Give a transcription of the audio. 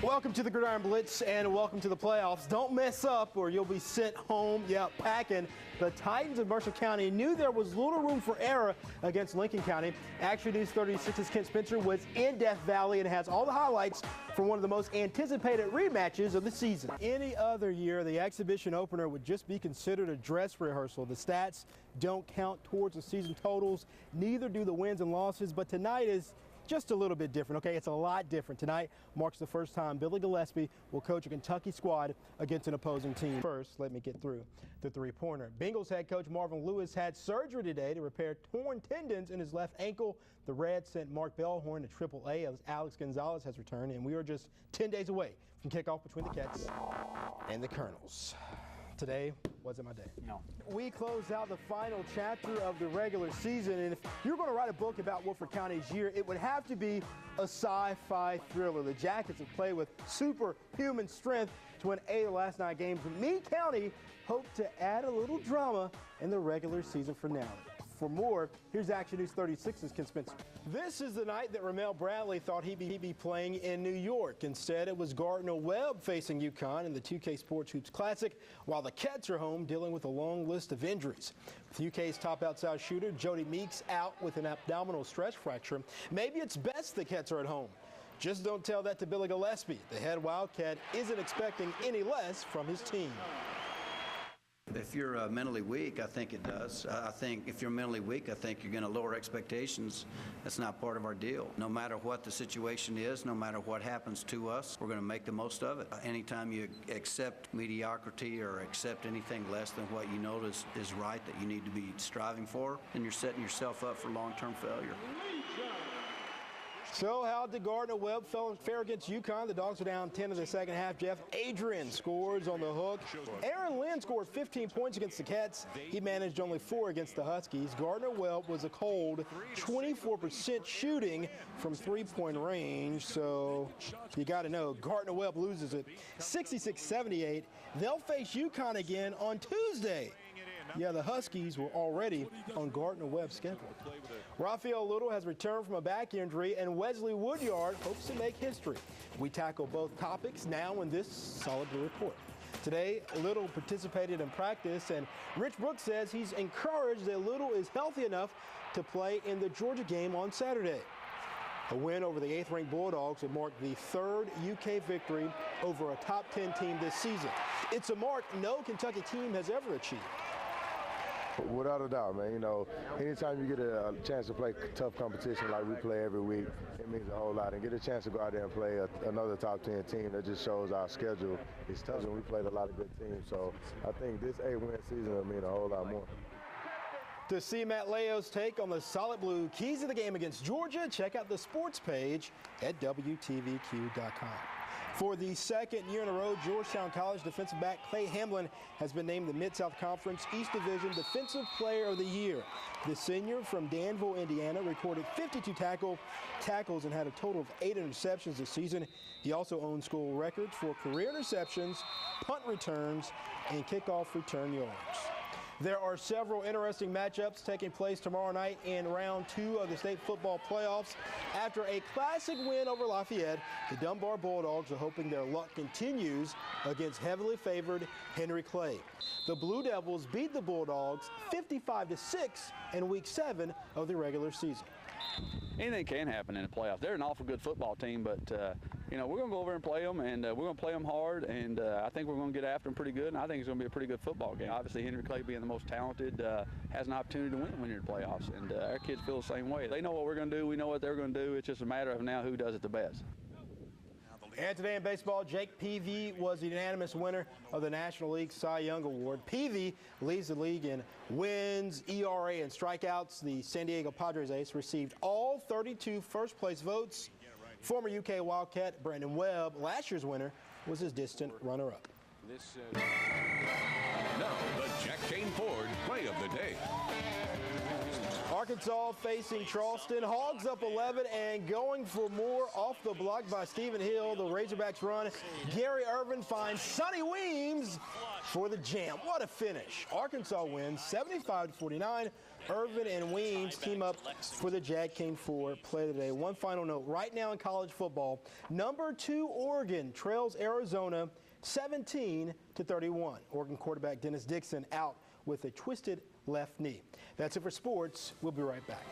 Welcome to the Gridiron Blitz and welcome to the playoffs. Don't mess up or you'll be sent home, packing. The Titans of Mercer County knew there was little room for error against Lincoln County. Action News 36's Kent Spencer was in Death Valley and has all the highlights from one of the most anticipated rematches of the season. Any other year, the exhibition opener would just be considered a dress rehearsal. The stats don't count towards the season totals, neither do the wins and losses, but tonight is just a little bit different, okay? It's a lot different. Tonight marks the first time Billy Gillespie will coach a Kentucky squad against an opposing team. First, let me get through the three-pointer. Bengals head coach Marvin Lewis had surgery today to repair torn tendons in his left ankle. The Reds sent Mark Bellhorn to AAA as Alex Gonzalez has returned, and we are just 10 days away from kickoff between the Cats and the Colonels. Today wasn't my day. No. We close out the final chapter of the regular season, and if you're going to write a book about Woodford County's year, it would have to be a sci-fi thriller. The Jackets have played with superhuman strength to win 8 of the last 9 games. Meade County hoped to add a little drama in the regular season finale. For more, here's Action News 36's Kent Spencer. This is the night that Ramel Bradley thought he'd be playing in New York. Instead, it was Gardner Webb facing UConn in the 2K Sports Hoops Classic, while the Cats are home dealing with a long list of injuries. With UK's top outside shooter, Jody Meeks, out with an abdominal stress fracture. Maybe it's best the Cats are at home. Just don't tell that to Billy Gillespie. The head Wildcat isn't expecting any less from his team. If you're mentally weak, I think it does. I think if you're mentally weak, I think you're going to lower expectations. That's not part of our deal. No matter what the situation is, no matter what happens to us, we're going to make the most of it. Anytime you accept mediocrity or accept anything less than what you know is right that you need to be striving for, then you're setting yourself up for long-term failure. So how did Gardner Webb fare against UConn? The Dogs are down 10 in the second half. Jeff Adrian scores on the hook. Aaron Lynn scored 15 points against the Cats. He managed only 4 against the Huskies. Gardner Webb was a cold 24% shooting from three-point range. So you got to know, Gardner Webb loses it 66-78. They'll face UConn again on Tuesday. Yeah, the Huskies were already on Gardner Webb's schedule. Raphael Little has returned from a back injury, and Wesley Woodyard hopes to make history. We tackle both topics now in this Solid Blue Report. Today, Little participated in practice, and Rich Brooks says he's encouraged that Little is healthy enough to play in the Georgia game on Saturday. A win over the 8th-ranked Bulldogs would mark the 3rd UK victory over a top 10 team this season. It's a mark no Kentucky team has ever achieved. Without a doubt, man. You know, anytime you get a chance to play tough competition like we play every week, it means a whole lot. And get a chance to go out there and play another top 10 team, that just shows our schedule is tough, and we played a lot of good teams. So I think this 8-win season will mean a whole lot more. To see Matt Leo's take on the Solid Blue keys of the game against Georgia, check out the sports page at WTVQ.com. For the second year in a row, Georgetown College defensive back Clay Hamlin has been named the Mid-South Conference East Division Defensive Player of the Year. The senior from Danville, Indiana, recorded 52 tackles and had a total of 8 interceptions this season. He also owns school records for career interceptions, punt returns, and kickoff return yards. There are several interesting matchups taking place tomorrow night in round 2 of the state football playoffs. After a classic win over Lafayette, the Dunbar Bulldogs are hoping their luck continues against heavily favored Henry Clay. The Blue Devils beat the Bulldogs 55-6 in week 7 of the regular season. Anything can happen in the playoffs. They're an awful good football team, but you know, we're going to go over and play them, and we're going to play them hard, and I think we're going to get after them pretty good, and I think it's going to be a pretty good football game. Obviously, Henry Clay being the most talented has an opportunity to win when you're in the playoffs, and our kids feel the same way. They know what we're going to do. We know what they're going to do. It's just a matter of now who does it the best. And today in baseball, Jake Peavy was the unanimous winner of the National League Cy Young Award. Peavy leads the league in wins, ERA, and strikeouts. The San Diego Padres ace received all 32 first-place votes. Former UK Wildcat Brandon Webb, last year's winner, was his distant runner-up. Now, the Jack Kane Ford play of the day. Arkansas facing Charleston. Hogs up 11 and going for more off the block by Stephen Hill. The Razorbacks run. Gary Irvin finds Sonny Weems for the jam. What a finish. Arkansas wins 75-49 Irvin and Weems team up for the Jack Kane Ford play of the day. One final note, right now in college football, number 2 Oregon trails Arizona 17-31. Oregon quarterback Dennis Dixon out with a twisted left knee. That's it for sports. We'll be right back.